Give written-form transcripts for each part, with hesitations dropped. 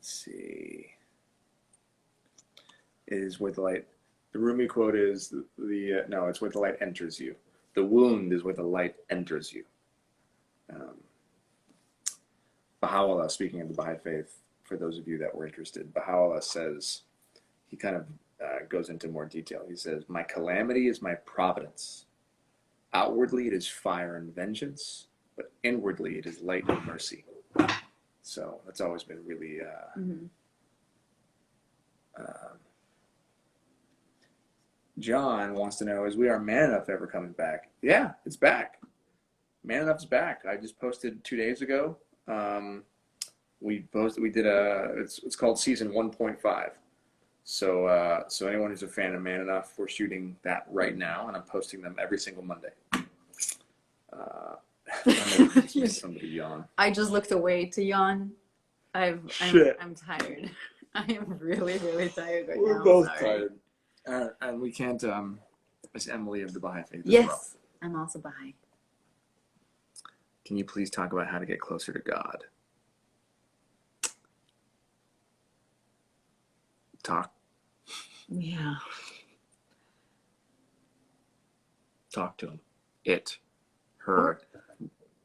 Let's see. Is where the light. The Rumi quote is no, it's where the light enters you. The wound is where the light enters you. Baha'u'llah, speaking of the Baha'i faith, for those of you that were interested, Baha'u'llah says, he kind of goes into more detail. He says, my calamity is my providence. Outwardly it is fire and vengeance, but inwardly it is light and mercy. So that's always been really John wants to know, is We Are Man Enough ever coming back? Yeah, it's back. Man Enough's back. I just posted 2 days ago. It's called season 1.5. So anyone who's a fan of Man Enough, we're shooting that right now, and I'm posting them every single Monday. Somebody yawn. I just looked away to yawn. I'm tired. I am really, really tired right now. We're both tired. And we can't, as Emily of the Baha'i faith as yes, well. I'm also Baha'i. Can you please talk about how to get closer to God? Talk. Yeah. Talk to him. Her.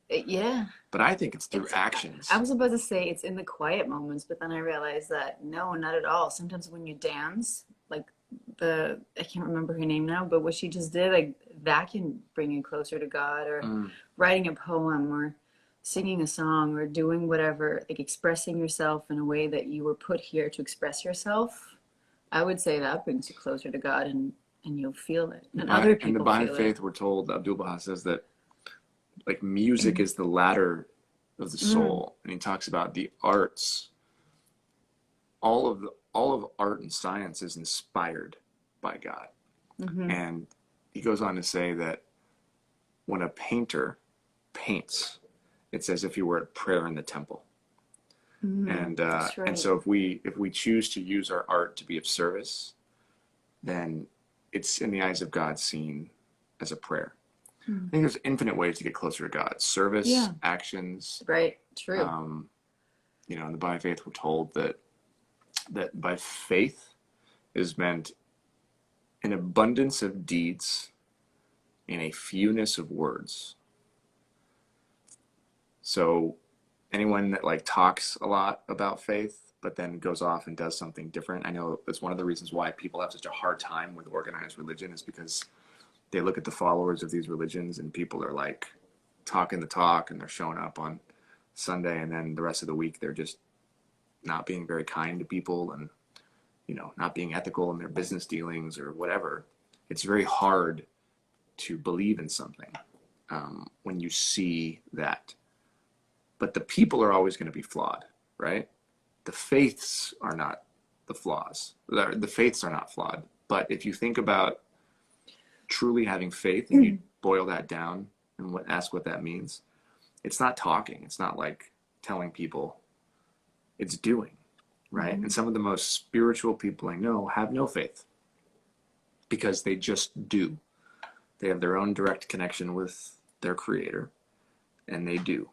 Yeah. But I think it's through actions. I was about to say it's in the quiet moments, but then I realized that no, not at all. Sometimes when you dance, like I can't remember her name now, but what she just did, like that can bring you closer to God, or writing a poem, or singing a song, or doing whatever, like expressing yourself in a way that you were put here to express yourself. I would say that brings you closer to God, and you'll feel it. And other people in the Baha'i feel faith, it. we're told, Abdul Baha says that like music is the ladder of the soul, and he talks about the arts. All of art and science is inspired by God. And he goes on to say that when a painter paints, it's as if he were at prayer in the temple. And so if we choose to use our art to be of service, then it's in the eyes of God seen as a prayer. I think there's infinite ways to get closer to God. Service, actions. Right, true. In the Baha'i faith, we're told that by faith is meant an abundance of deeds and a fewness of words. So anyone that like talks a lot about faith, but then goes off and does something different. I know that's one of the reasons why people have such a hard time with organized religion, is because they look at the followers of these religions and people are like talking the talk and they're showing up on Sunday, and then the rest of the week they're just not being very kind to people and, not being ethical in their business dealings or whatever. It's very hard to believe in something when you see that. But the people are always going to be flawed, right? The faiths are not the flaws. The faiths are not flawed. But if you think about truly having faith and you boil that down and ask what that means, it's not talking. It's not like telling people. It's doing, right? And some of the most spiritual people I know have no faith because they just do. They have their own direct connection with their creator, and they do.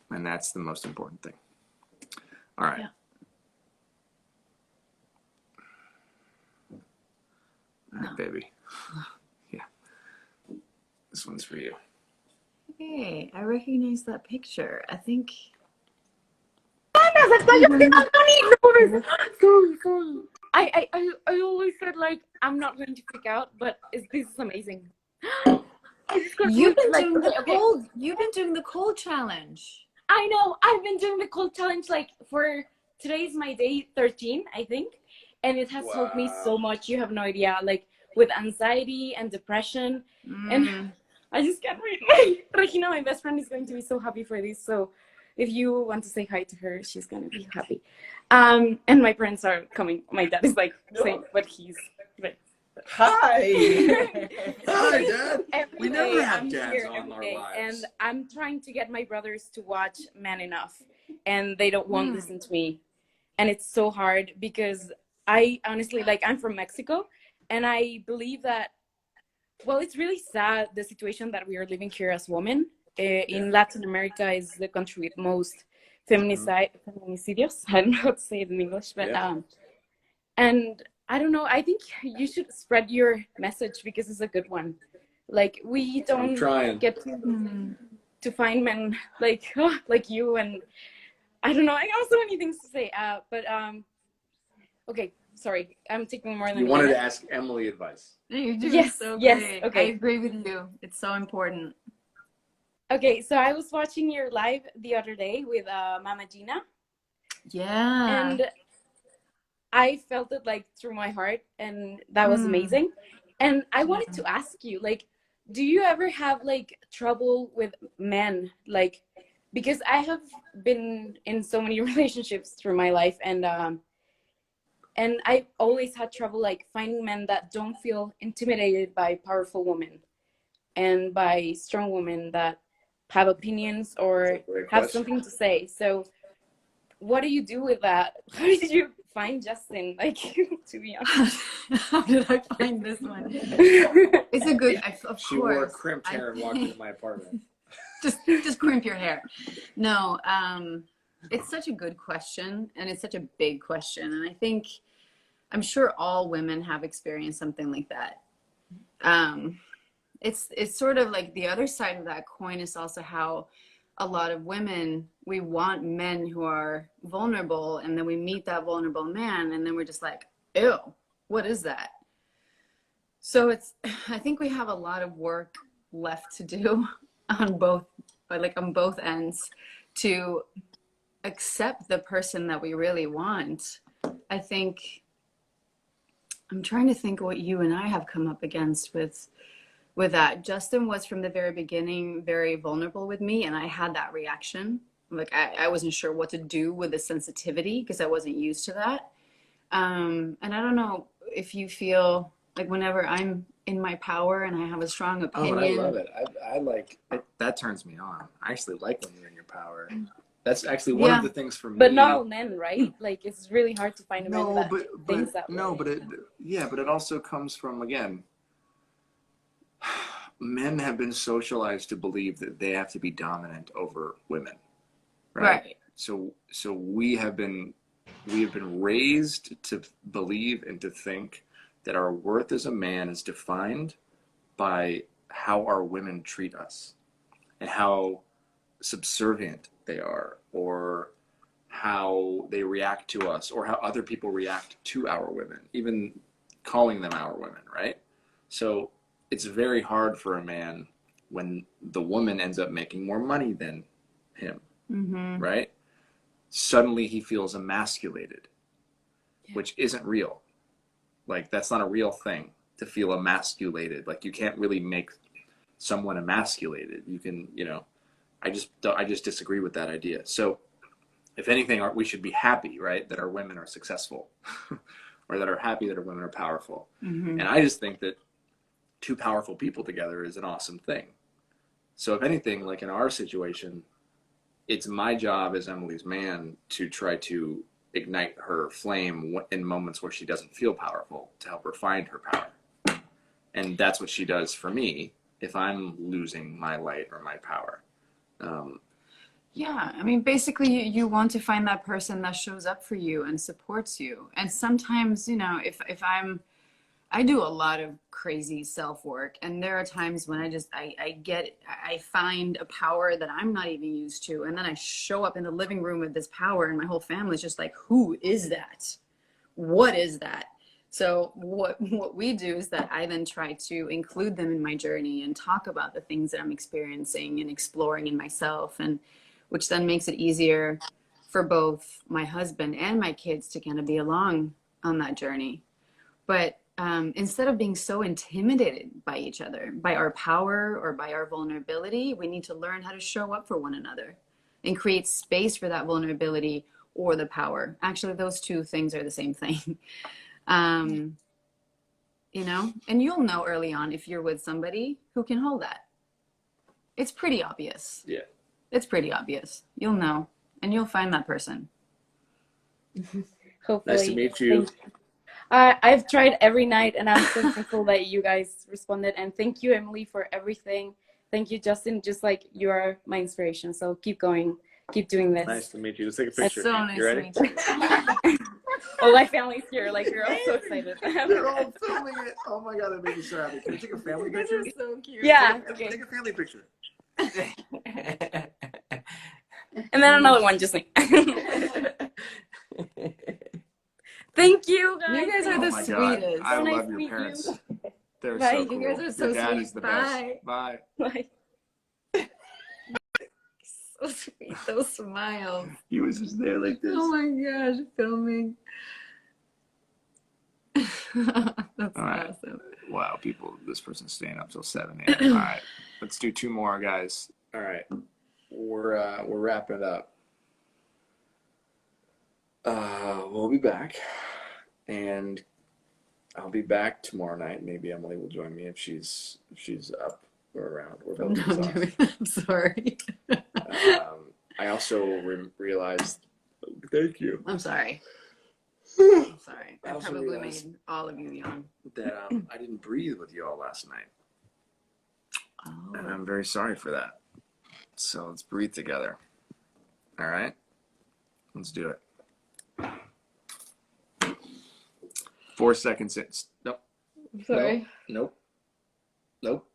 And that's the most important thing. All right. Yeah. All right, baby. Yeah. This one's for you. Hey, I recognize that picture. I think... Sorry. I always said like I'm not going to freak out, but this is amazing. You've been doing the cold challenge. I know. I've been doing the cold challenge like for today's my day 13, I think, and it has helped me so much. You have no idea. Like with anxiety and depression, and I just can't wait. Regina, my best friend, is going to be so happy for this. So if you want to say hi to her, she's going to be happy. And my parents are coming. My dad is like saying, but he's like, hi. Hi, Dad. Every we day never have I'm dads here on every our day, lives. and I'm trying to get my brothers to watch Man Enough, and they won't listen to me. And it's so hard because I honestly, like, I'm from Mexico, and I believe that, well, it's really sad, the situation that we are living here as women. In Latin America is the country with most Mhm. feminicidios. I don't know how to say it in English, but Yeah. and I don't know. I think you should spread your message because it's a good one. Like we I'm don't trying. get Hmm. to find men like like you, and I don't know. I have so many things to say. But okay, sorry, I'm taking more You than a wanted to minute. ask Emily advice. You're doing Yes, so yes. great. I Okay, agree with you. It's so important. okay. So I was watching your live the other day with Mama Gina, Yeah. and I felt it like through my heart, and that was Mm. amazing. And I Yeah. wanted to ask you, like, do you ever have like trouble with men? Like, because I have been in so many relationships through my life, and I always had trouble like finding men that don't feel intimidated by powerful women and by strong women that have opinions That's a or great have question. something to say. So what do you do with that? How did you find Justin? Like, to be honest. How did I find this one? It's a good, of She wore course. crimped I hair and walked into my apartment. just crimp your hair. No, it's such a good question, and it's such a big question, and I think I'm sure all women have experienced something like that. Um, it's sort of like the other side of that coin is also how a lot of women, we want men who are vulnerable, and then we meet that vulnerable man and then we're just like, ew, what is that? So it's, I think we have a lot of work left to do on both, like on both ends, to accept the person that we really want. I think I'm trying to think what you and I have come up against with that. Justin was from the very beginning very vulnerable with me, and I had that reaction. Like I wasn't sure what to do with the sensitivity because I wasn't used to that. And I don't know if you feel like whenever I'm in my power and I have a strong Oh, I love opinion. it. I like it. That turns me on. I actually like when you're in your power. That's actually one of Yeah. the things for But not me. all men, right? Like it's really hard to find a man No, that but thinks that no, way. but it yeah, but it also comes from again, men have been socialized to believe that they have to be dominant over women, right? Right. So we have been raised to believe and to think that our worth as a man is defined by how our women treat us and how subservient they are, or how they react to us, or how other people react to our women, even calling them our women, right? So it's very hard for a man when the woman ends up making more money than him, Mm-hmm. right? Suddenly he feels emasculated, Yeah. which isn't real. Like, that's not a real thing to feel emasculated. Like, you can't really make someone emasculated. You can, I just disagree with that idea. So if anything, we should be happy, right, that our women are successful, or that are happy that our women are powerful. Mm-hmm. And I just think that two powerful people together is an awesome thing. So if anything, like in our situation, it's my job as Emily's man to try to ignite her flame in moments where she doesn't feel powerful, to help her find her power. And that's what she does for me if I'm losing my light or my power. Um, Yeah, I mean, basically, you want to find that person that shows up for you and supports you. And sometimes, if I do a lot of crazy self work, and there are times when I find a power that I'm not even used to, and then I show up in the living room with this power, and my whole family's just like, "Who is that? What is that?" So what we do is that I then try to include them in my journey and talk about the things that I'm experiencing and exploring in myself, and which then makes it easier for both my husband and my kids to kind of be along on that journey. But instead of being so intimidated by each other, by our power or by our vulnerability, we need to learn how to show up for one another and create space for that vulnerability or the power. Actually, those two things are the same thing. um, and you'll know early on if you're with somebody who can hold that. It's pretty obvious. yeah. It's pretty obvious. You'll know, and you'll find that person. Nice to Hopefully. meet you. Thank I've tried every night, and I'm so thankful that you guys responded. And thank you, Emily, for everything. Thank you, Justin. Just like you are my inspiration. So keep going. keep doing this. Nice to meet you. Let's take a That's picture. So nice You to ready? meet you. All my family's here. Like we're all so excited. They're all filming it. Oh my god, that made me so happy. Can we take a family You guys picture? are so cute. Yeah. Okay. Take a family picture. And then another one, just like. Thank you, guys. You guys are Oh the my god, sweetest. I So nice love to your meet parents. you. They're Bye. so You cool. guys are so Your dad sweet. is the Bye. best. Bye. Bye. So sweet. Those smiles. He was just there like this. Oh my gosh, filming. That's All right. awesome. Wow, people, this person's staying up till 7 a.m. All right, let's do 2 more, guys. All right, we're wrapping it up. We'll be back, and I'll be back tomorrow night. Maybe Emily will join me if she's up or around. We're both No, exhausted. dude, I'm sorry. I also realized. Thank you. I'm sorry. I'm sorry. I I also probably realized made all of you yawn. that I didn't breathe with you all last night, and Oh. I'm very sorry for that. So let's breathe together. All right, let's do it. 4 seconds in. Nope. Sorry. Nope. Nope.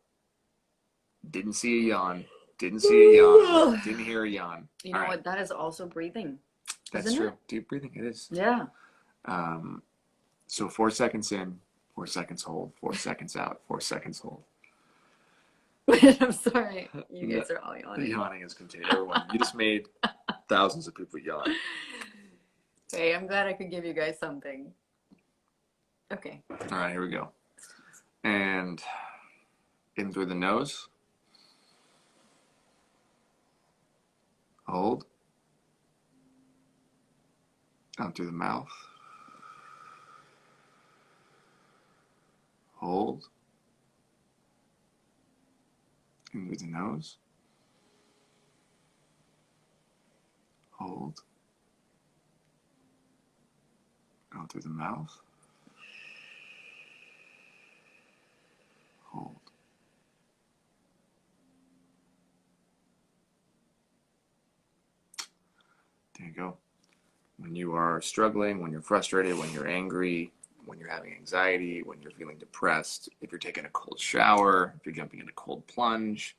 Didn't see a yawn. Didn't see a yawn. Didn't hear a yawn. You know All right. what? That is also breathing. That's Isn't true. it? Deep breathing. It is. Yeah. So 4 seconds in, 4 seconds hold, 4 seconds out, 4 seconds hold. I'm sorry. You guys are all The yawning. yawning is continued. Everyone, you just made thousands of people yawn. Hey, I'm glad I could give you guys something. Okay. All right, here we go. And in through the nose. Hold. Out through the mouth. Hold. In through the nose. Hold. Out through the mouth. Hold. There you go. When you are struggling, when you're frustrated, when you're angry, when you're having anxiety, when you're feeling depressed, if you're taking a cold shower, if you're jumping in a cold plunge,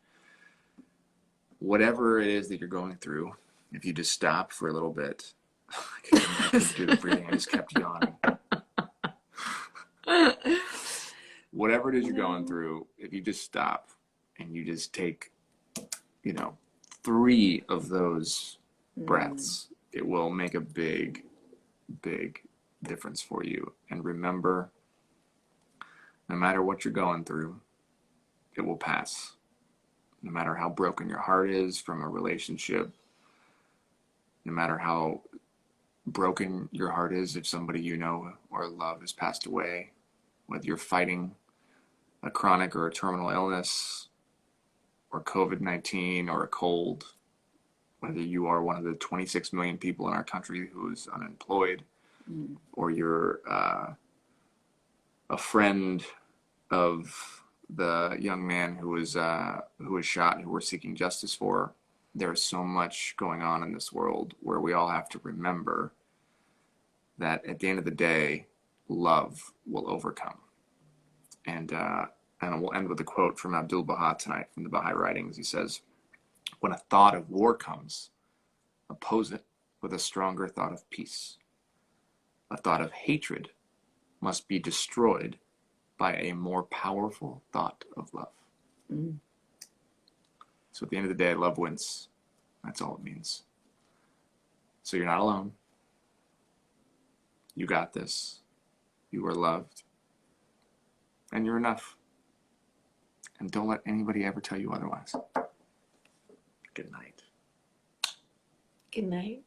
whatever it is that you're going through, if you just stop for a little bit, I couldn't do the breathing, I just kept yawning. Whatever it is you're going through, if you just stop and you just take, 3 of those breaths, it will make a big, big difference for you. And remember, no matter what you're going through, it will pass. No matter how broken your heart is from a relationship, no matter how broken your heart is if somebody you know or love has passed away, whether you're fighting a chronic or a terminal illness, or COVID-19 or a cold, whether you are one of the 26 million people in our country who is unemployed, or you're a friend of the young man who was shot, who we're seeking justice for. There's so much going on in this world where we all have to remember that at the end of the day, love will overcome. And we'll end with a quote from Abdul Baha tonight from the Baha'i writings. He says, "When a thought of war comes, oppose it with a stronger thought of peace. A thought of hatred must be destroyed by a more powerful thought of love." So at the end of the day, love wins. That's all it means. So you're not alone. You got this. You are loved. And you're enough. And don't let anybody ever tell you otherwise. Good night. Good night.